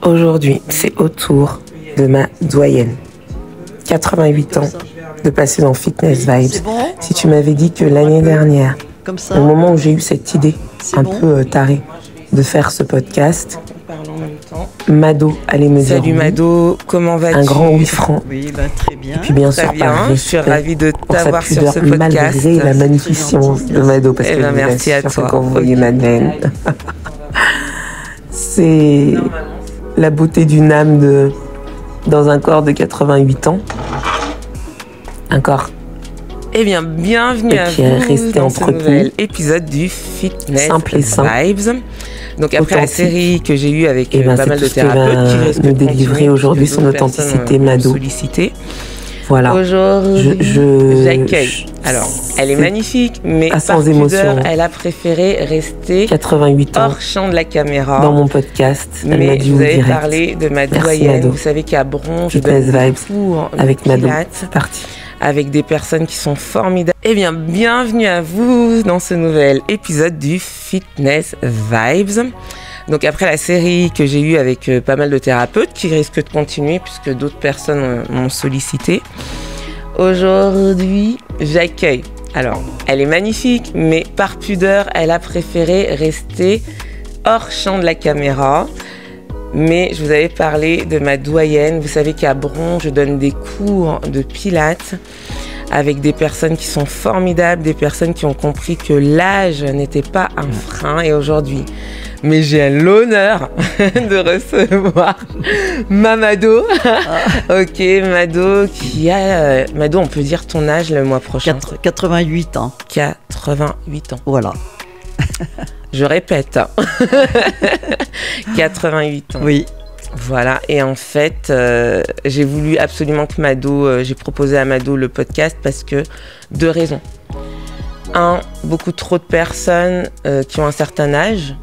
Aujourd'hui, c'est au tour de ma doyenne. 88 ans de passer dans Fitness Vibes. Bon, si tu m'avais dit que l'année dernière, comme ça, au moment où j'ai eu cette idée un bon. peu tarée de faire ce podcast, Mado allait me dire salut oui, Mado, comment vas-tu? un grand 8 francs. Oui, bah, très bien. Et puis bien sûr, Très bien, par je suis respect ravie de pour sa t'avoir sur pudeur, ce podcast. malgré la magnificence de Mado, parce Eh que ben, je vous merci à assure que toi. quand vous voyez Ok. Madeleine, c'est la beauté d'une âme dans un corps de 88 ans. Un corps Eh bien, bienvenue à qui est vous resté dans ce entretenu. nouvel épisode du Fitness Simple et sain. Vibes. Donc après la Authentique. série que j'ai eue avec Eh ben, pas c'est mal tout de ce que va thérapeutes qui risquent nous de délivrer continuer, aujourd'hui puisque son d'autres authenticité, personnes Mado. m'ont sollicité. Voilà. Aujourd'hui, j'accueille. je- Alors, elle est c'est magnifique, mais pas sans par pudeur, émotion. elle a préféré rester 88 ans hors champ de la caméra. dans mon podcast. Elle m'a Mais dit je vous oui avais direct. parlé de ma Merci, doyenne. Mado. Vous savez qu'à Bron, je Fitness donne des Vibes cours de avec Mado. pilates C'est parti. avec des personnes qui sont formidables. Eh bien, bienvenue à vous dans ce nouvel épisode du Fitness Vibes. Donc après la série que j'ai eue avec pas mal de thérapeutes qui risquent de continuer puisque d'autres personnes m'ont sollicité. Aujourd'hui, j'accueille. Alors, elle est magnifique, mais par pudeur, elle a préféré rester hors champ de la caméra. Mais je vous avais parlé de ma doyenne. Vous savez qu'à Bron, je donne des cours de pilates avec des personnes qui sont formidables, des personnes qui ont compris que l'âge n'était pas un frein. Et aujourd'hui, mais j'ai l'honneur de recevoir Mado. Ok, Mado qui a... Mado, on peut dire ton âge le mois prochain. 88 ans. 88 ans. Voilà. Je répète. 88 ans. Oui. Voilà, et en fait, j'ai voulu absolument que Mado, j'ai proposé à Mado le podcast parce que deux raisons. Un, beaucoup trop de personnes qui ont un certain âge,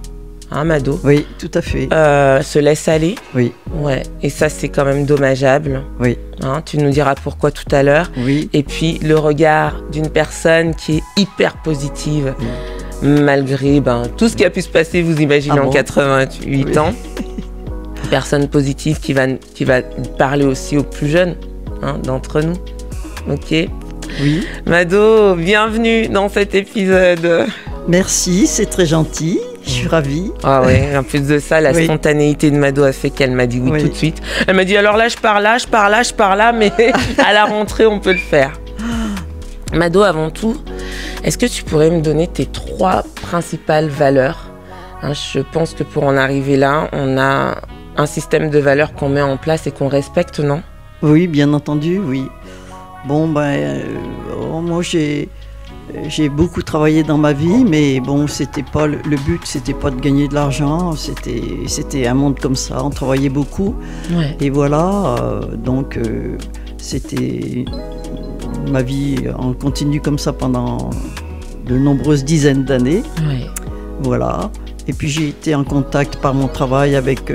hein, Mado, Oui, tout à fait. se laissent aller. Oui, Ouais, et ça, c'est quand même dommageable. oui, Hein, tu nous diras pourquoi tout à l'heure. oui. Et puis, le regard d'une personne qui est hyper positive, malgré tout ce qui a pu se passer, vous imaginez, Ah en bon 88 Oui. ans. Une personne positive qui va parler aussi aux plus jeunes, hein, d'entre nous. Ok. Oui. Mado, bienvenue dans cet épisode. Merci, c'est très gentil. Je suis ravie. Ah ouais, en plus de ça, la Oui. spontanéité de Mado a fait qu'elle m'a dit oui, Oui. tout de suite. Elle m'a dit alors là, je pars là, mais à la rentrée, on peut le faire. Mado, avant tout, est-ce que tu pourrais me donner tes 3 principales valeurs? Hein, je pense que pour en arriver là, on a un système de valeurs qu'on met en place et qu'on respecte, non? Oui, bien entendu, oui. Bon, moi j'ai beaucoup travaillé dans ma vie, mais bon, c'était pas le but, c'était pas de gagner de l'argent, c'était un monde comme ça, on travaillait beaucoup. Ouais. Et voilà, c'était ma vie en continu comme ça pendant de nombreuses dizaines d'années. Ouais. Voilà. Et puis j'ai été en contact par mon travail avec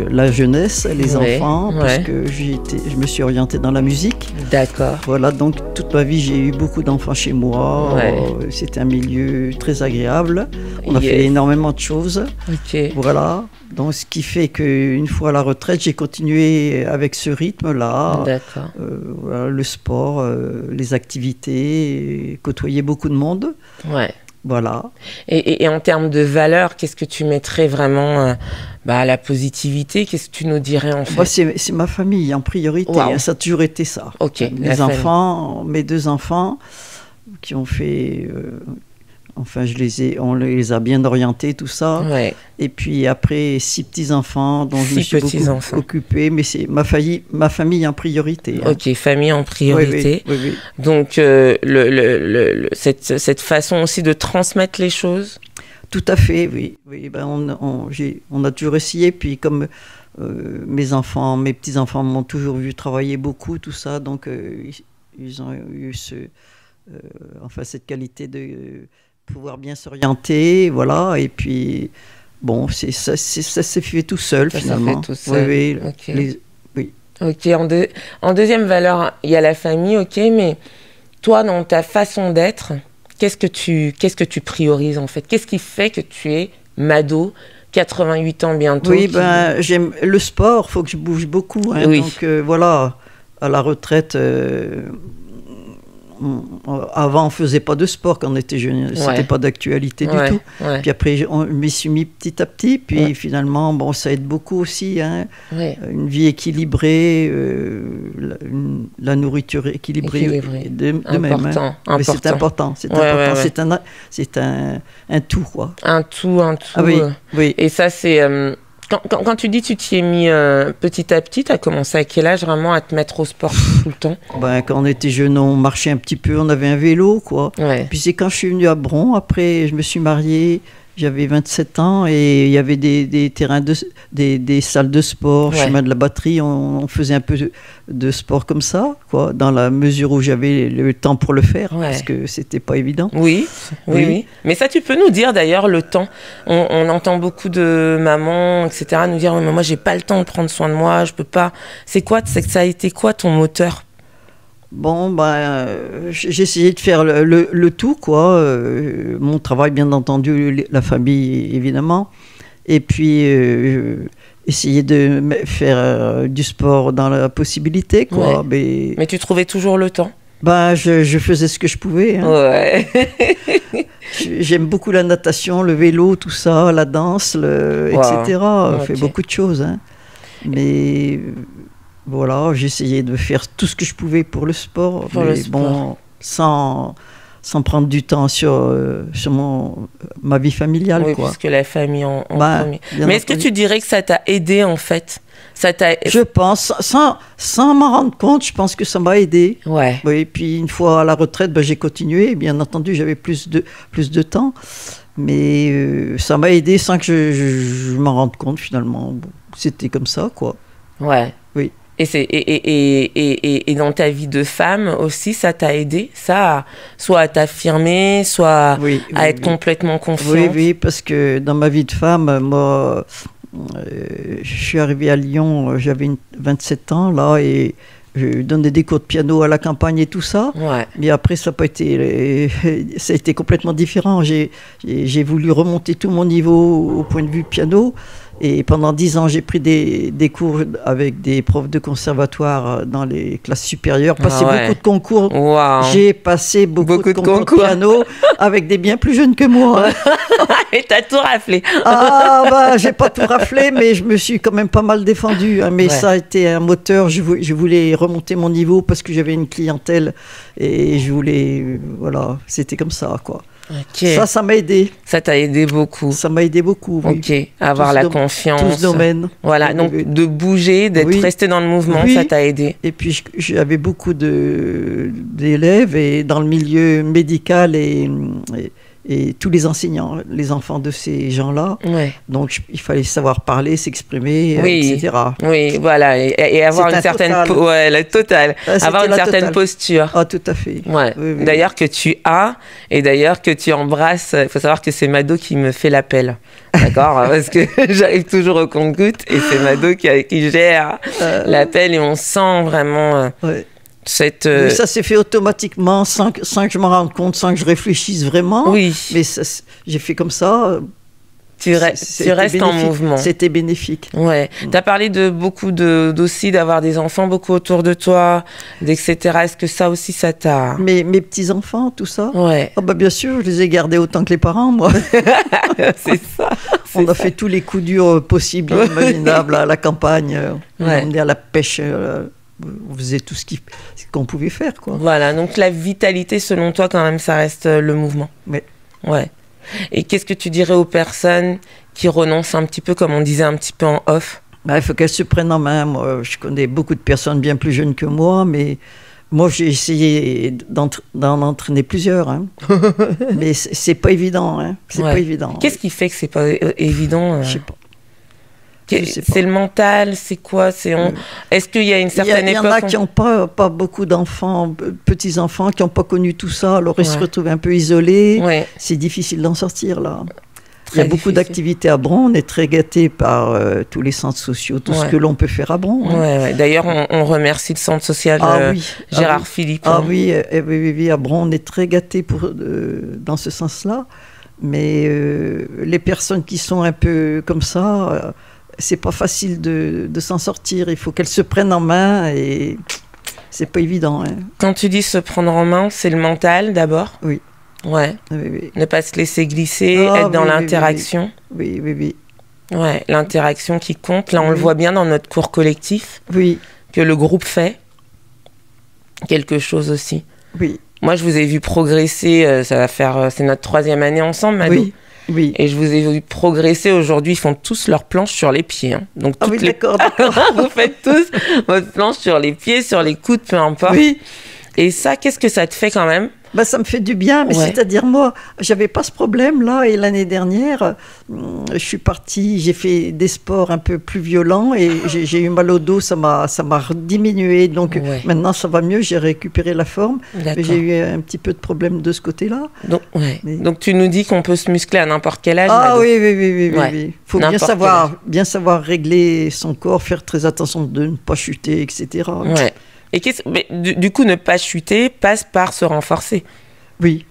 la jeunesse, les Ouais, enfants, ouais. parce que je me suis orientée dans la musique. D'accord. Voilà, donc toute ma vie j'ai eu beaucoup d'enfants chez moi. Ouais. C'était un milieu très agréable. On a Yes. fait énormément de choses. Ok. Voilà. Donc ce qui fait qu'une fois à la retraite, j'ai continué avec ce rythme-là. D'accord. Voilà, le sport, les activités, côtoyer beaucoup de monde. Ouais. Voilà. Et en termes de valeurs, qu'est-ce que tu mettrais vraiment à la positivité? Qu'est-ce que tu nous dirais en fait? Moi, c'est ma famille en priorité. Wow. Hein, ça a toujours été ça. Ok. Mes la famille. enfants, mes 2 enfants, qui ont fait. On les a bien orientés, tout ça. Ouais. Et puis après, 6 petits-enfants dont je me 6 suis beaucoup petits-enfants. occupée. Mais c'est ma famille en priorité. Hein. Ok, famille en priorité. Oui, oui. Donc, cette façon aussi de transmettre les choses. Tout à fait, oui. On a toujours essayé. Puis comme mes petits-enfants m'ont toujours vu travailler beaucoup, tout ça, donc ils ont eu cette qualité de pouvoir bien s'orienter, voilà. Et puis, bon, ça s'est fait tout seul, Ça s'est finalement. fait tout seul. Oui, Ok. oui. Ok, en deuxième valeur, il y a la famille, ok, mais toi, dans ta façon d'être, qu'est-ce que tu priorises en fait? Qu'est-ce qui fait que tu es Mado 88 ans bientôt. Oui, j'aime le sport, faut que je bouge beaucoup. Hein, oui. Donc voilà, à la retraite, avant on faisait pas de sport quand on était jeune, c'était pas d'actualité du tout. Ouais. Puis après, on m'y suis mis petit à petit, puis finalement, bon, ça aide beaucoup aussi. Hein, une vie équilibrée, la nourriture équilibrée. De même. Hein. Mais c'est important. C'est important. C'est un tout, quoi. Un tout. Ah, oui, oui. Et ça, c'est... Quand tu dis tu t'y es mis petit à petit, tu as commencé à quel âge vraiment à te mettre au sport tout le temps? Quand on était jeune, on marchait un petit peu, on avait un vélo, quoi. Ouais. Puis c'est quand je suis venue à Bron, après je me suis mariée, j'avais 27 ans et il y avait des terrains, des salles de sport, chemin de la batterie, on faisait un peu de sport comme ça, quoi, dans la mesure où j'avais le temps pour le faire, parce que c'était pas évident. Oui. Mais ça, tu peux nous dire d'ailleurs le temps. On entend beaucoup de mamans, etc., nous dire mais moi j'ai pas le temps de prendre soin de moi, je peux pas. Ça a été quoi ton moteur? Bon, j'ai essayé de faire le tout, quoi. Mon travail, bien entendu, la famille, évidemment. Et puis, essayer de faire du sport dans la possibilité, quoi. Ouais. Mais tu trouvais toujours le temps? Je faisais ce que je pouvais. Hein. Ouais. J'aime beaucoup la natation, le vélo, tout ça, la danse, etc. On fait beaucoup de choses. Hein. Mais... Voilà, j'essayais de faire tout ce que je pouvais pour le sport, bon, sans prendre du temps sur ma vie familiale. Oui, quoi. Puisque la famille en premier. Mais est-ce que tu dirais que ça t'a aidé en fait? Je pense, sans m'en rendre compte, je pense que ça m'a aidé. Ouais. Oui, puis une fois à la retraite, j'ai continué. Bien entendu, j'avais plus de temps. Mais ça m'a aidé sans que je m'en rende compte finalement. Bon, c'était comme ça, quoi. Ouais. Oui. Et dans ta vie de femme aussi, ça t'a aidé, ça, soit à t'affirmer, soit à être complètement confiante? Oui, parce que dans ma vie de femme, moi, je suis arrivée à Lyon, j'avais 27 ans, là, et je donnais des cours de piano à la campagne et tout ça. Ouais. Mais après, ça a été complètement différent. J'ai voulu remonter tout mon niveau au point de vue piano. Et pendant 10 ans, j'ai pris des cours avec des profs de conservatoire dans les classes supérieures, passé beaucoup de concours. Wow. J'ai passé beaucoup de concours de piano avec des bien plus jeunes que moi. Et t'as tout raflé. J'ai pas tout raflé, mais je me suis quand même pas mal défendue. Hein, mais ça a été un moteur. Je voulais remonter mon niveau parce que j'avais une clientèle et je voulais... Voilà, c'était comme ça, quoi. Okay. Ça m'a aidé. Ça t'a aidé beaucoup. Ça m'a aidé beaucoup, oui. Ok, avoir la confiance. Tout ce domaine. Voilà, donc de bouger, d'être resté dans le mouvement, ça t'a aidé. Et puis j'avais beaucoup d'élèves et dans le milieu médical et tous les enseignants, les enfants de ces gens-là. Ouais. Donc il fallait savoir parler, s'exprimer, etc. Oui, voilà, et avoir une certaine la totale. Avoir une certaine posture. Ah, tout à fait. Ouais. Oui. D'ailleurs que tu as, et d'ailleurs que tu embrasses. Il faut savoir que c'est Mado qui me fait l'appel, d'accord? Parce que j'arrive toujours au compte-gouttes et c'est Mado qui gère l'appel et on sent vraiment. Oui, ça s'est fait automatiquement sans que je m'en rende compte, sans que je réfléchisse vraiment. Oui. Mais j'ai fait comme ça. Tu restes en mouvement. C'était bénéfique. Ouais. Tu as parlé aussi d'avoir des enfants beaucoup autour de toi, etc. Est-ce que ça aussi, ça t'a... Mes petits-enfants, tout ça? Ouais. Bien sûr, je les ai gardés autant que les parents, moi. C'est ça. On a fait tous les coups durs possibles, imaginables, à la campagne. On emmenait à la pêche... on faisait tout ce qu'on pouvait faire, quoi. Voilà, donc la vitalité, selon toi, quand même, ça reste le mouvement. Oui. Ouais. Et qu'est-ce que tu dirais aux personnes qui renoncent un petit peu, comme on disait un petit peu en off? Il faut qu'elles se prennent en main. Moi, je connais beaucoup de personnes bien plus jeunes que moi, mais moi, j'ai essayé d'en entraîner plusieurs. Hein. Mais c'est pas évident. Hein. C'est pas évident. Qu'est-ce qui fait que c'est pas évident? Je sais pas. C'est le mental, c'est quoi? Est-ce qu'il y a une certaine époque? Il y en a qui n'ont pas beaucoup d'enfants, petits-enfants, qui n'ont pas connu tout ça, alors ils se retrouvent un peu isolés. Ouais. C'est difficile d'en sortir, là. Il y a beaucoup d'activités à Bron. On est très gâtés par tous les centres sociaux, tout ce que l'on peut faire à Bron. Hein. D'ailleurs, on remercie le centre social Gérard Philippe. Oui, à Bron, on est très gâtés dans ce sens-là. Mais les personnes qui sont un peu comme ça, c'est pas facile de s'en sortir. Il faut qu'elles se prennent en main et c'est pas évident. Hein. Quand tu dis se prendre en main, c'est le mental d'abord? Oui. Ouais. Oui. Ne pas se laisser glisser, être dans l'interaction. Oui. Ouais, l'interaction qui compte. Là, on le voit bien dans notre cours collectif. Oui. Que le groupe fait quelque chose aussi. Oui. Moi, je vous ai vu progresser. C'est notre 3e année ensemble, Mado. Oui. Et je vous ai vu progresser. Aujourd'hui, ils font tous leurs planches sur les pieds. Hein. Donc, d'accord. Vous faites tous votre planche sur les pieds, sur les coudes, peu importe. Oui. Et ça, qu'est-ce que ça te fait quand même? Ça me fait du bien, mais c'est-à-dire moi, j'avais pas ce problème-là, et l'année dernière, je suis partie, j'ai fait des sports un peu plus violents, et j'ai eu mal au dos, ça m'a diminué, donc maintenant ça va mieux, j'ai récupéré la forme, mais j'ai eu un petit peu de problème de ce côté-là. Donc tu nous dis qu'on peut se muscler à n'importe quel âge? Ah oui. Faut bien savoir régler son corps, faire très attention de ne pas chuter, etc. Ouais. Et mais, du coup, ne pas chuter passe par se renforcer. Oui.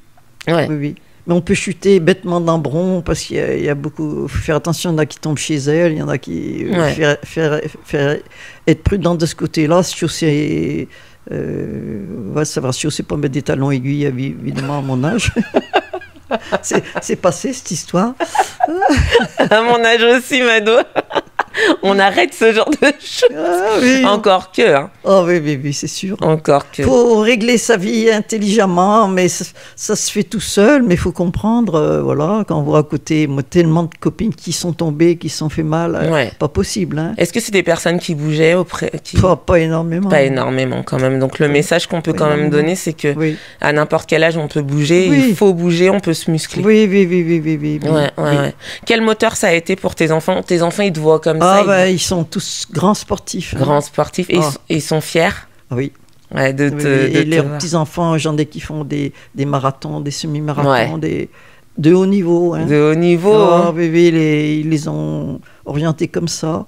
Mais on peut chuter bêtement d'un bron parce qu'il y a beaucoup. Il faut faire attention, il y en a qui tombent chez elles, il y en a qui. Faire être prudent de ce côté-là, chausser. Ça va chausser, pas mettre des talons aiguilles, évidemment, à mon âge. C'est passé cette histoire. À mon âge aussi, Mado. On arrête ce genre de choses. Oui. Encore que. Hein. Oh oui, c'est sûr. Encore que. Faut régler sa vie intelligemment, mais ça se fait tout seul. Mais il faut comprendre, quand on voit à côté, moi, tellement de copines qui sont tombées, qui se sont fait mal, pas possible. Hein. Est-ce que c'est des personnes qui bougeaient Pas énormément. Pas énormément quand même. Donc le message qu'on peut quand même donner, c'est que à n'importe quel âge, on peut bouger. Il faut bouger, on peut se muscler. Oui. Ouais. Quel moteur ça a été pour tes enfants? Tes enfants, ils te voient comme ça? Ils sont tous grands sportifs. Grands sportifs. Et ils sont fiers? Oui. Ouais, et les petits-enfants, j'en ai qui font des marathons, des semi-marathons, de haut niveau. Hein. De haut niveau. Ils les ont orientés comme ça.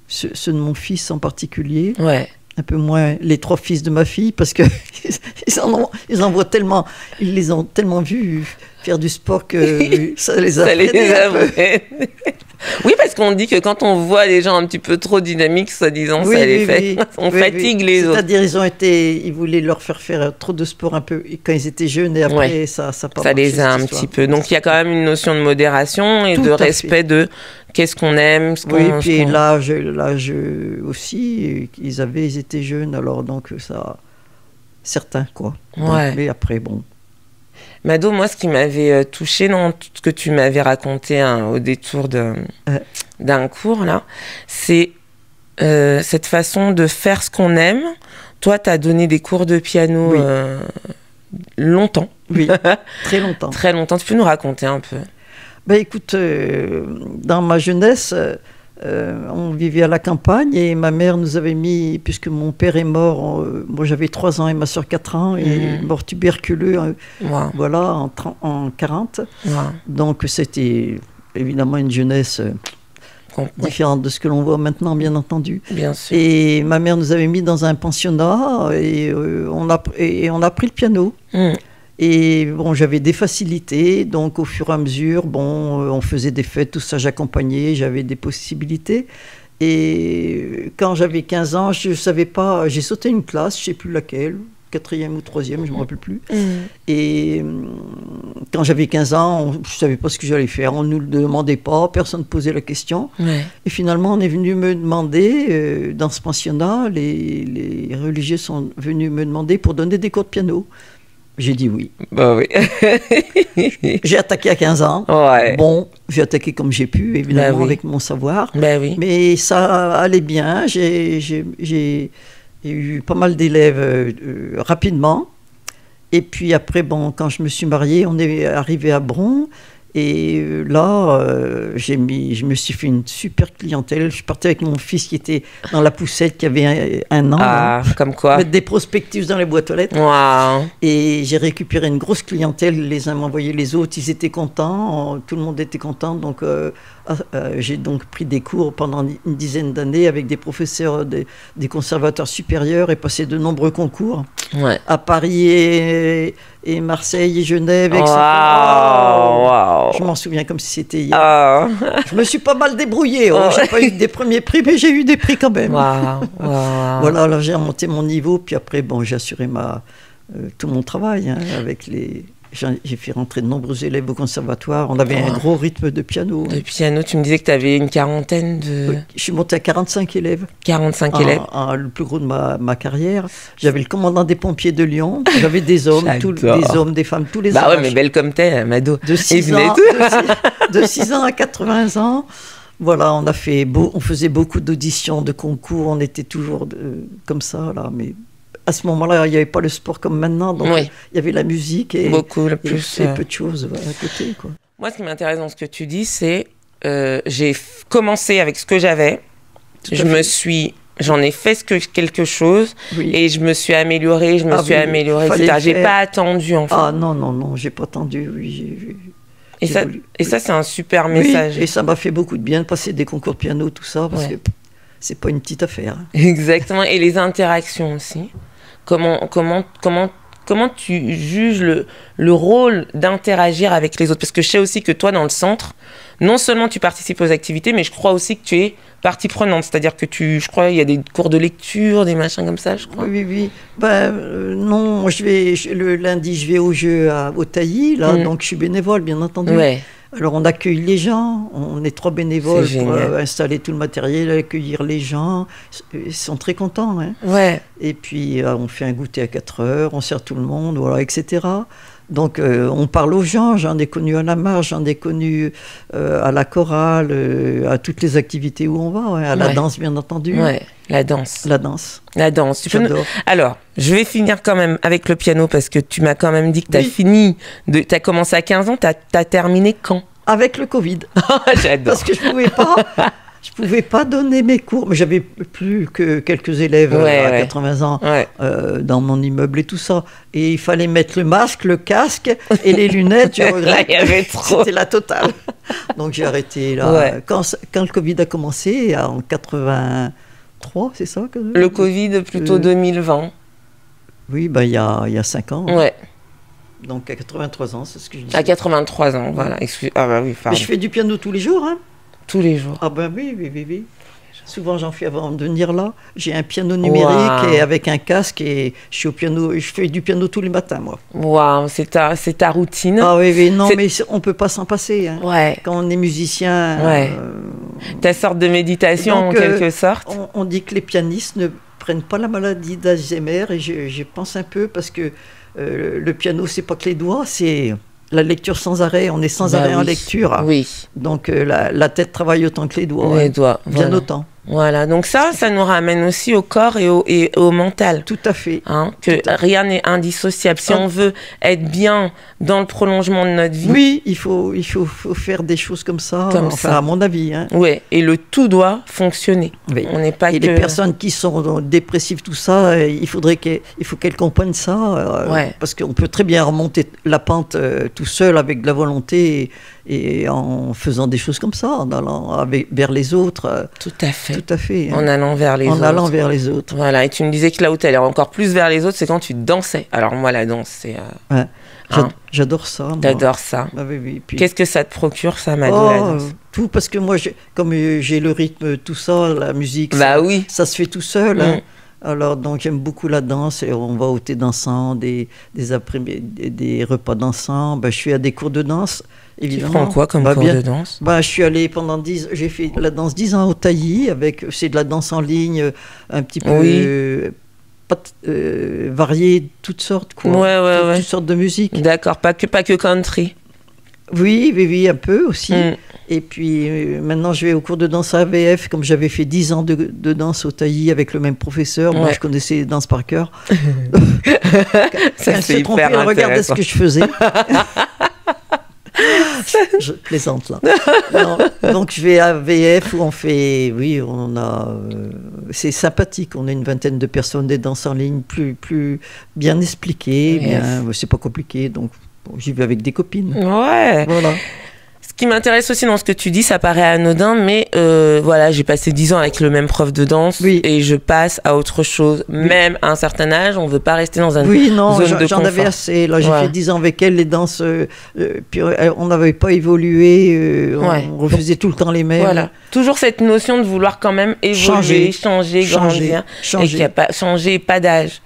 Ceux de mon fils en particulier. Ouais. Un peu moins les 3 fils de ma fille, parce que ils en voient tellement, ils les ont tellement vus faire du sport que ça les a freinés. Oui, parce qu'on dit que quand on voit les gens un petit peu trop dynamiques, soi-disant, ça les fait. On fatigue les autres. C'est-à-dire, ils voulaient leur faire trop de sport un peu quand ils étaient jeunes, et après, ça pas ça les a un petit peu. Donc, il y a quand même une notion de modération et de respect de qu'est-ce qu'on aime. Puis l'âge aussi, ils étaient jeunes, alors donc ça. Certains, quoi. Ouais. Mais après, bon. Mado, moi, ce qui m'avait touchée dans tout ce que tu m'avais raconté au détour d'un cours, là, c'est cette façon de faire ce qu'on aime. Toi, tu as donné des cours de piano longtemps. Oui, très longtemps. Très longtemps. Tu peux nous raconter un peu? Écoute, dans ma jeunesse, on vivait à la campagne et ma mère nous avait mis, puisque mon père est mort, moi j'avais 3 ans et ma soeur 4 ans, et mort tuberculeux, voilà, en 40. Donc c'était évidemment une jeunesse différente de ce que l'on voit maintenant, bien entendu. Bien sûr. Et ma mère nous avait mis dans un pensionnat et on a appris le piano. Et bon, j'avais des facilités, donc au fur et à mesure, on faisait des fêtes, tout ça, j'accompagnais, j'avais des possibilités. Et quand j'avais 15 ans, je ne savais pas, j'ai sauté une classe, je ne sais plus laquelle, 4e ou 3e, je ne me rappelle plus. Et quand j'avais 15 ans, je ne savais pas ce que j'allais faire, on ne nous le demandait pas, personne ne posait la question. Et finalement, on est venu me demander, dans ce pensionnat, les religieux sont venus me demander pour donner des cours de piano. J'ai dit oui. Bah oui. J'ai attaqué à 15 ans. Ouais. Bon, j'ai attaqué comme j'ai pu, évidemment, avec mon savoir. Oui. Mais ça allait bien. J'ai eu pas mal d'élèves rapidement. Et puis après, quand je me suis mariée, on est arrivé à Bron. Et là, je me suis fait une super clientèle. Je suis partie avec mon fils qui était dans la poussette, qui avait un an. Ah, comme quoi. Mettre des prospectus dans les boîtes aux lettres. Wow. Et j'ai récupéré une grosse clientèle. Les uns m'envoyaient les autres. Ils étaient contents. Tout le monde était content. Donc, J'ai donc pris des cours pendant une dizaine d'années avec des professeurs des conservatoires supérieurs et passé de nombreux concours à Paris et Marseille et Genève, etc. Wow. Je m'en souviens comme si c'était hier. Je me suis pas mal débrouillée. J'ai pas eu des premiers prix, mais j'ai eu des prix quand même. Voilà, alors j'ai remonté mon niveau, puis après, j'ai assuré tout mon travail avec les... J'ai fait rentrer de nombreux élèves au conservatoire. On avait un gros rythme de piano. De piano, tu me disais que tu avais une quarantaine de... Oui, je suis montée à 45 élèves. 45 élèves. Le plus gros de ma carrière. J'avais le commandant des pompiers de Lyon. J'avais des hommes, des hommes, des femmes, tous les âges. Bah ouais, mais belle comme t'es, Mado. De 6 ans à 80 ans. Voilà, on faisait beaucoup d'auditions, de concours. On était toujours comme ça, là, mais... À ce moment-là, il n'y avait pas le sport comme maintenant, donc il y avait la musique et, peu de choses à côté, quoi. Moi, ce qui m'intéresse dans ce que tu dis, c'est j'ai commencé avec ce que j'avais, j'en ai fait quelque chose et je me suis améliorée, etc. J'ai pas attendu, en fait. Ah non, j'ai pas attendu, Et ça, c'est un super message. Et ça m'a fait beaucoup de bien de passer des concours de piano, tout ça, parce que c'est pas une petite affaire. Exactement, et les interactions aussi. Comment tu juges le rôle d'interagir avec les autres? Parce que je sais aussi que toi, dans le centre, non seulement tu participes aux activités, mais je crois aussi que tu es partie prenante. C'est-à-dire que je crois, il y a des cours de lecture, des machins comme ça, je crois. Oui. Non, le lundi, je vais au jeu au Taillis, là, donc je suis bénévole, bien entendu. Ouais. Alors on accueille les gens, on est 3 bénévoles pour installer tout le matériel, accueillir les gens, ils sont très contents. Hein. Ouais. Et puis on fait un goûter à 4 heures, on sert tout le monde, voilà, etc. Donc on parle aux gens, j'en ai connu à la marche, j'en ai connu à la chorale, à toutes les activités où on va, à la danse bien entendu. Ouais, la danse. J'adore. Alors, je vais finir quand même avec le piano parce que tu m'as quand même dit que tu as commencé à 15 ans, tu as terminé quand? Avec le Covid. J'adore. Parce que je pouvais pas donner mes cours, mais j'avais plus que quelques élèves à 80 ans dans mon immeuble et tout ça. Et il fallait mettre le masque, le casque et les lunettes. Je regrette. Il y avait trop. C'était la totale. Donc j'ai arrêté là. Ouais. Quand le Covid a commencé, en 83, c'est ça le Covid, plutôt 2020. Oui, il y a 5 ans. Ouais. Donc à 83 ans, c'est ce que je disais. À 83 ans, voilà. Mais je fais du piano tous les jours, hein. Tous les jours. Ah oui. Souvent j'en fais avant de venir là. J'ai un piano numérique et avec un casque et je suis au piano. Je fais du piano tous les matins, moi. Waouh, c'est ta routine. Ah oui, non, mais on peut pas s'en passer. Hein. Ouais. Quand on est musicien. Ouais. Ta sorte de méditation donc, en quelque sorte. On dit que les pianistes ne prennent pas la maladie d'Alzheimer et je pense un peu parce que le piano c'est pas que les doigts, c'est la lecture sans arrêt, on est sans arrêt en lecture. Oui. Donc la tête travaille autant que les doigts. Les doigts. Bien autant. Voilà, donc ça nous ramène aussi au corps et au mental. Tout à fait. Rien n'est indissociable. Si on veut être bien dans le prolongement de notre vie. Oui, il faut faire des choses comme ça, à mon avis. Hein. Oui, et le tout doit fonctionner. Oui. On n'est pas les personnes qui sont dépressives, tout ça, il faut qu'elles comprennent ça, parce qu'on peut très bien remonter la pente tout seul avec de la volonté et en faisant des choses comme ça, en allant vers les autres. Tout à fait. Tout à fait. En allant vers les autres. En allant vers les autres. Voilà, et tu me disais que là où tu allais encore plus vers les autres, c'est quand tu dansais. Alors moi, la danse, c'est... J'adore ça. T'adores ça. Ah, oui. Puis... Qu'est-ce que ça te procure, ça, Mado, la danse? Tout, parce que moi, comme j'ai le rythme, tout ça, la musique, ça se fait tout seul. Hein. Alors, donc, j'aime beaucoup la danse et on va au thé dansant, des repas dansants. Je suis à des cours de danse, évidemment. Tu prends quoi comme cours de danse? Je suis allé j'ai fait la danse 10 ans au Taillis, c'est de la danse en ligne, un petit peu variée, toutes sortes, quoi. Toutes sortes de musique. D'accord, pas que country. Oui, un peu aussi. Et puis maintenant, je vais au cours de danse à AVF, comme j'avais fait 10 ans de danse au Taillis avec le même professeur. Moi, je connaissais les danses par cœur. Ça, c'est hyper intéressant. Regardez ce que je faisais. Je plaisante là. Donc je vais à AVF où on fait, c'est sympathique. On a une vingtaine de personnes, des danses en ligne, plus bien expliquées. C'est pas compliqué, donc j'y vais avec des copines. Ouais. Voilà. qui m'intéresse aussi dans ce que tu dis, ça paraît anodin, mais voilà, j'ai passé 10 ans avec le même prof de danse et je passe à autre chose. Même à un certain âge, on ne veut pas rester dans un zone de confort. J'en avais assez. Là, j'ai fait 10 ans avec elle, les danses, puis on n'avait pas évolué, on refaisait tout le temps les mêmes. Voilà. Toujours cette notion de vouloir quand même évoluer, changer, grandir. Et qu'il n'y a pas changer, pas d'âge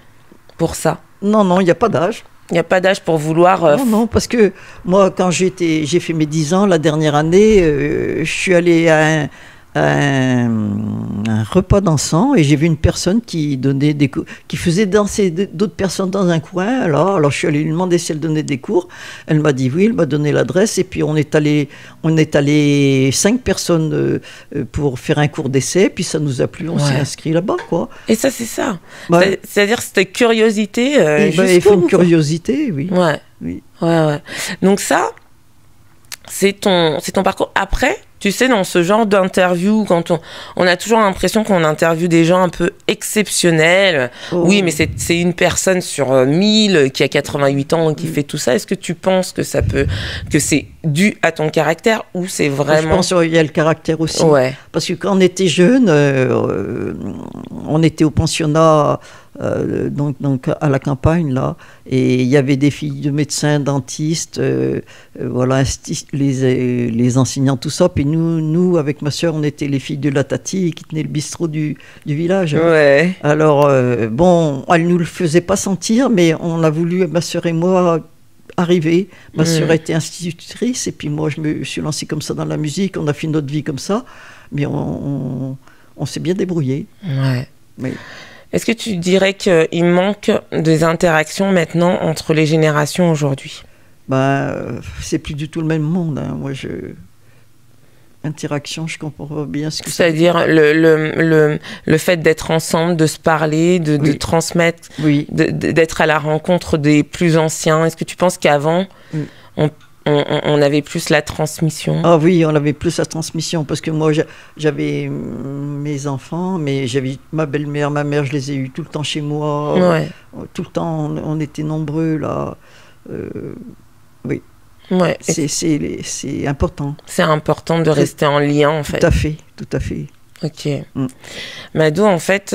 pour ça. Non, il n'y a pas d'âge. Il n'y a pas d'âge pour vouloir... Non, parce que moi, quand j'ai fait mes 10 ans, la dernière année, je suis allée à un repas dansant et j'ai vu une personne qui faisait danser d'autres personnes dans un coin. Alors je suis allée lui demander si elle donnait des cours. Elle m'a dit oui, elle m'a donné l'adresse et puis on est allé 5 personnes pour faire un cours d'essai, puis ça nous a plu, on s'est inscrit là-bas, quoi. Et ça, c'est ça. C'est-à-dire cette curiosité. Il faut une curiosité, oui. Ouais. Donc ça, c'est ton parcours. Après, tu sais, dans ce genre d'interview, quand on a toujours l'impression qu'on interviewe des gens un peu exceptionnels. Oui, mais c'est une personne sur 1000 qui a 88 ans qui fait tout ça. Est-ce que tu penses que c'est dû à ton caractère ou c'est vraiment... Je pense qu'il y a le caractère aussi. Ouais. Parce que quand on était jeune, on était au pensionnat... donc à la campagne là, et il y avait des filles de médecins, dentistes, les enseignants, tout ça. Puis nous avec ma sœur, on était les filles de la Tati qui tenaient le bistrot du village. Ouais. Alors bon, elle nous le faisait pas sentir, mais on a voulu, ma sœur et moi, arriver. Ma sœur était institutrice et puis moi je me suis lancée comme ça dans la musique. On a fait notre vie comme ça, mais on s'est bien débrouillé. Ouais. Mais est-ce que tu dirais qu'il manque des interactions maintenant entre les générations aujourd'hui ? C'est plus du tout le même monde. Hein. Moi, interaction, je comprends pas bien ce que c'est-à-dire ça le fait d'être ensemble, de se parler, de transmettre, d'être à la rencontre des plus anciens. Est-ce que tu penses qu'avant, on avait plus la transmission? Ah oui, on avait plus la transmission, parce que moi, j'avais mes enfants, mais j'avais ma belle-mère, ma mère, je les ai eus tout le temps chez moi. Ouais. Tout le temps, on était nombreux, là. Oui. Ouais. C'est important. C'est important de rester en lien, en fait. Tout à fait. Ok. Madou, en fait,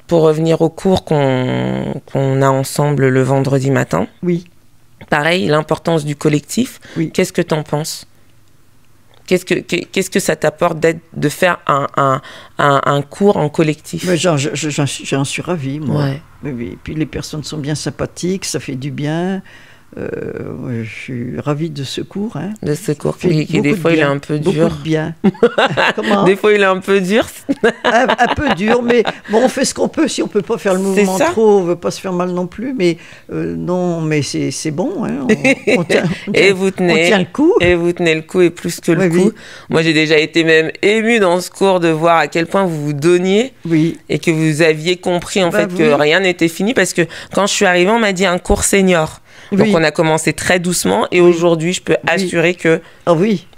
pour revenir au cours qu'on a ensemble le vendredi matin. Oui. Pareil, l'importance du collectif. Oui. Qu'est-ce que tu en penses ? Qu'est-ce que ça t'apporte de faire un cours en collectif ? J'en suis ravie, moi. Ouais. Oui. Et puis les personnes sont bien sympathiques, ça fait du bien. Je suis ravie de ce cours. Hein. De ce cours, qui des fois il est un peu dur. Beaucoup de bien. Comment ? Des fois il est un peu dur. un peu dur, mais bon, on fait ce qu'on peut. Si on peut pas faire le mouvement trop, on veut pas se faire mal non plus. Mais non, mais c'est bon. Hein. On tient le coup. Et vous tenez le coup, et plus que le coup. Oui. Moi, j'ai déjà été même émue dans ce cours de voir à quel point vous vous donniez. Oui. Et que vous aviez compris en fait que rien n'était fini, parce que quand je suis arrivée, on m'a dit un cours senior. Donc on a commencé très doucement et aujourd'hui je peux assurer que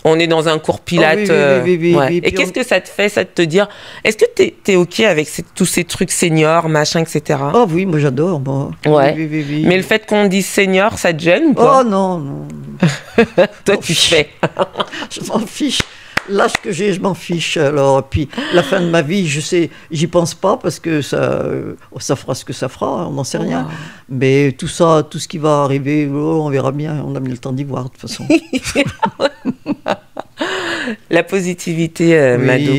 on est dans un cours Pilates. Et qu'est-ce que ça te fait, ça de te dire, est-ce que t'es ok avec tous ces trucs seniors, machin, etc. Oh oui, moi j'adore. Moi. Ouais. Oui. Mais le fait qu'on dise senior, ça te gêne ou pas ? Oh non. Toi tu fais. Je m'en fiche. L'âge que j'ai, je m'en fiche. Alors, puis la fin de ma vie, je sais, j'y pense pas parce que ça fera ce que ça fera, on n'en sait rien. Mais tout ça, tout ce qui va arriver, on verra bien. On a mis le temps d'y voir de toute façon. La positivité, Madou,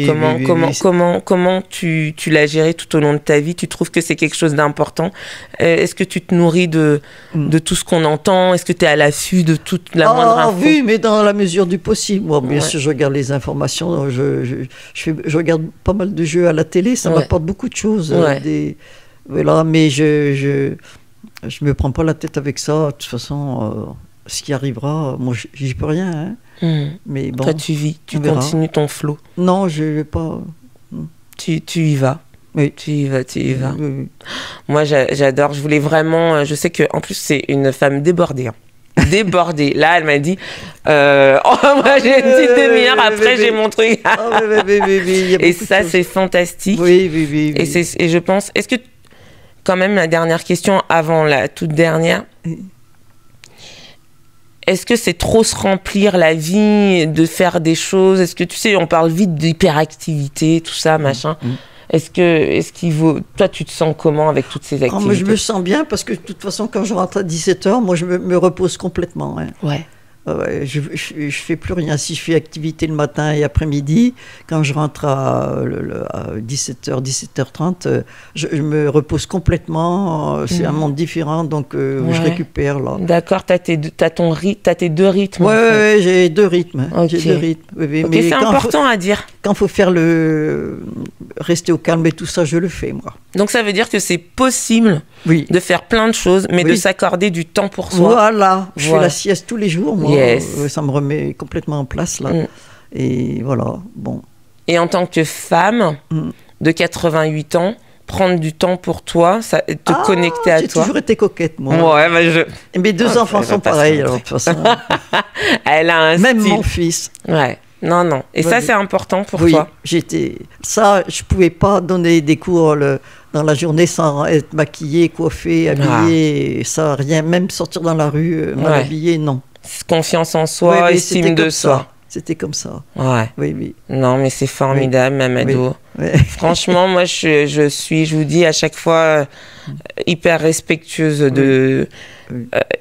comment tu l'as gérée tout au long de ta vie ? Tu trouves que c'est quelque chose d'important ? Est-ce que tu te nourris de tout ce qu'on entend ? Est-ce que tu es à l'affût de toute la moindre info ? Oui, mais dans la mesure du possible. Moi, bien sûr, je regarde les informations. Je regarde pas mal de jeux à la télé. Ça m'apporte beaucoup de choses. Voilà, mais je me prends pas la tête avec ça. De toute façon, ce qui arrivera, moi, j'y peux rien. Hein. Mais bon, toi tu vis, tu continues ton flow. Non, je vais pas. Tu y vas. Oui. Tu y vas. Oui. Moi j'adore, je voulais vraiment, je sais que en plus c'est une femme débordée. Débordée. Là elle m'a dit moi j'ai une petite demi-heure, après j'ai mon truc. Et ça c'est fantastique. Oui. Et je pense, est-ce que quand même la dernière question avant la toute dernière, est-ce que c'est trop se remplir la vie, de faire des choses? Est-ce que, tu sais, on parle vite d'hyperactivité, tout ça, machin. Est-ce qu'il vaut... Toi, tu te sens comment avec toutes ces activités? Moi, je me sens bien parce que de toute façon, quand je rentre à 17h, moi, je me repose complètement. Hein. Ouais. Je fais plus rien. Si je fais activité le matin et après-midi, quand je rentre à 17h, 17h30, je me repose complètement. C'est un monde différent, donc je récupère là. D'accord, t'as tes deux rythmes. Ouais, j'ai deux rythmes. Okay. J'ai deux rythmes. Okay, mais c'est important à dire. Quand il faut faire rester au calme et tout ça, je le fais, moi. Donc ça veut dire que c'est possible de faire plein de choses, mais de s'accorder du temps pour soi. Voilà, je fais la sieste tous les jours, moi. Ça me remet complètement en place, là. Et voilà, bon. Et en tant que femme de 88 ans, prendre du temps pour toi, te connecter à toi. J'ai toujours été coquette, moi. Ouais, mais Et mes deux enfants sont pareils, alors, de toute façon. Elle a un Même style. Mon fils. Ouais. Non. Et ça, c'est important pour toi. Ça, je pouvais pas donner des cours dans la journée sans être maquillée, coiffée, habillée. Ça, rien. Même sortir dans la rue, mal habillée, non. Confiance en soi, estime de soi. C'était comme ça. Ouais. Oui. Non, mais c'est formidable, Mamadou. Oui. Franchement, moi, je vous dis à chaque fois hyper respectueuse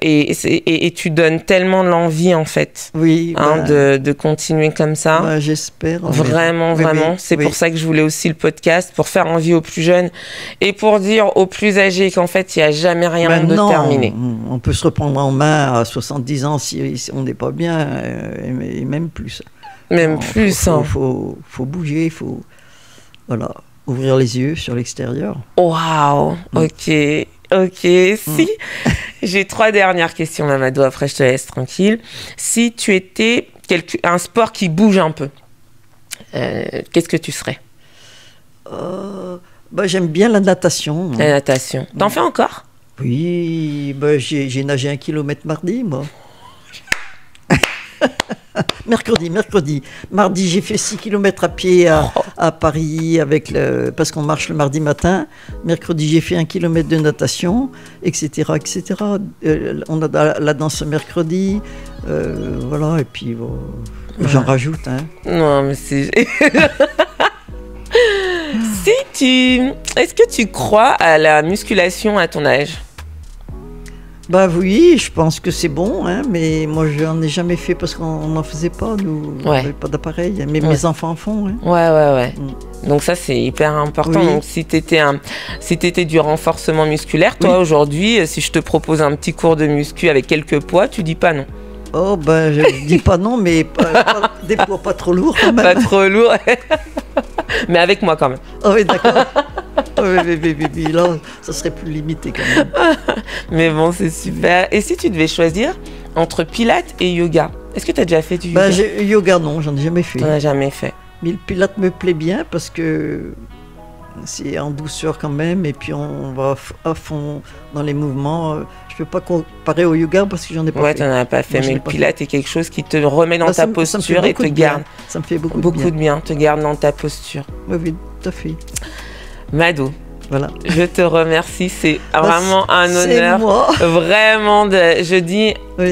et tu donnes tellement l'envie, en fait. Oui. De continuer comme ça. J'espère. Vraiment. C'est pour ça que je voulais aussi le podcast, pour faire envie aux plus jeunes et pour dire aux plus âgés qu'en fait, il n'y a jamais rien de terminé. On peut se reprendre en main à 70 ans si on n'est pas bien, et même plus. Même plus. Il faut bouger, il faut ouvrir les yeux sur l'extérieur. Waouh. Ok. Si j'ai 3 dernières questions, Mamadou, après je te laisse tranquille. Si tu étais un sport qui bouge un peu, qu'est-ce que tu serais? J'aime bien la natation. La natation. T'en fais encore? Oui, j'ai nagé 1 kilomètre mardi, moi. Mercredi. Mardi, j'ai fait 6 km à pied à Paris parce qu'on marche le mardi matin. Mercredi, j'ai fait 1 kilomètre de natation, etc. On a la danse mercredi. Et puis j'en rajoute. Hein. Non, mais c'est... Est-ce que tu crois à la musculation à ton âge? Oui, je pense que c'est bon, hein, mais moi je n'en ai jamais fait parce qu'on n'en faisait pas, nous, on n'avait pas d'appareil, mais mes enfants en font. Hein. Ouais. Donc ça c'est hyper important. Donc si t'étais du renforcement musculaire, toi aujourd'hui, si je te propose un petit cours de muscu avec quelques poids, tu dis pas non? Je dis pas non, mais des poids pas trop lourds quand même. Pas trop lourd, mais avec moi quand même. Ah oui, d'accord. Oui, là, ça serait plus limité quand même. Mais bon, c'est super. Et si tu devais choisir entre pilates et yoga, est-ce que tu as déjà fait du yoga? Yoga, non, j'en ai jamais fait. On n'a jamais fait. Mais le pilates me plaît bien parce que c'est en douceur quand même, et puis on va à fond dans les mouvements. Je peux pas comparer au yoga parce que j'en ai pas fait. Ouais, tu n'en as pas fait, mais le pilates est quelque chose qui te remet dans ta posture et te garde. Ça me fait beaucoup de bien, te garde dans ta posture. Oui, tout à fait. Madou, voilà. Je te remercie, c'est vraiment un honneur. C'est moi. Vraiment, je dis... Oui.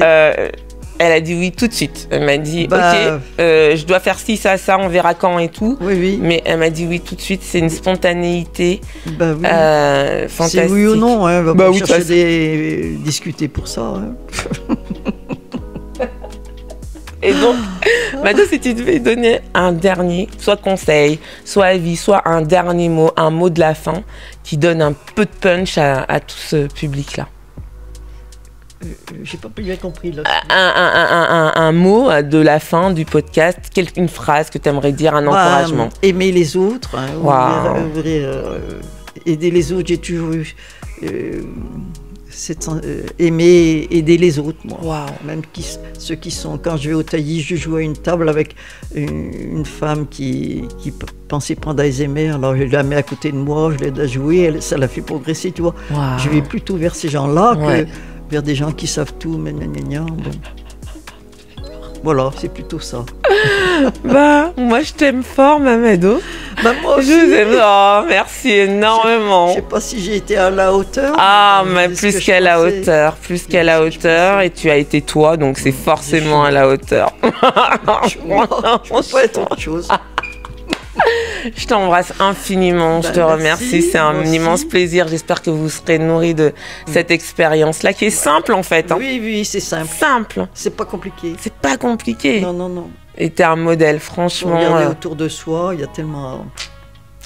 Elle a dit oui tout de suite. Elle m'a dit ok, je dois faire ci, ça, on verra quand et tout. Oui. Mais elle m'a dit oui tout de suite. C'est une spontanéité fantastique. C'est oui ou non. Hein, on va chercher discuter pour ça. Hein. Et donc, Madou, si tu devais donner un dernier, soit conseil, soit avis, soit un dernier mot, un mot de la fin qui donne un peu de punch à tout ce public-là. J'ai pas bien compris là. Un mot de la fin du podcast, une phrase que tu aimerais dire, un encouragement. Aimer les autres, hein, aider les autres. J'ai toujours eu aimer aider les autres, moi. Wow. Même ceux qui sont. Quand je vais au taillis, je joue à une table avec une femme qui pensait prendre Alzheimer, alors je la mets à côté de moi, je l'aide à jouer, ça la fait progresser, tu vois. Wow. Je vais plutôt vers ces gens-là que vers des gens qui savent tout, bon. Voilà, c'est plutôt ça. Moi je t'aime fort, Mamadou. Bah, moi aussi. Je vous aime. Oh, merci énormément. Je sais pas si j'ai été à la hauteur. Ah, mais plus qu'à la hauteur. Plus qu'à la hauteur. Et tu as été toi, donc c'est forcément à la hauteur. Je peux pas être autre chose. Je t'embrasse infiniment, je te remercie, c'est un immense plaisir. J'espère que vous serez nourris de cette expérience-là qui est simple en fait. Hein. Oui, c'est simple. Simple. C'est pas compliqué. C'est pas compliqué. Non. Et t'es un modèle, franchement. Regarder autour de soi, il y a tellement...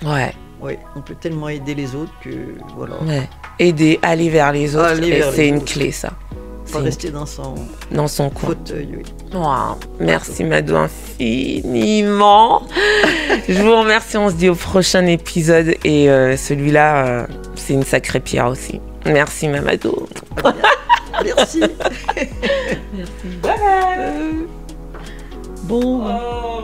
Ouais. Ouais, on peut tellement aider les autres que voilà. Ouais. Aider, aller vers les autres, c'est une clé ça. Pas rester dans son coin. Fauteuil, oui. Wow. Merci Mado infiniment. Je vous remercie, on se dit au prochain épisode et celui-là, c'est une sacrée pierre aussi. Merci Mamadou. Merci. Merci. Bye bye. Bon. Oh.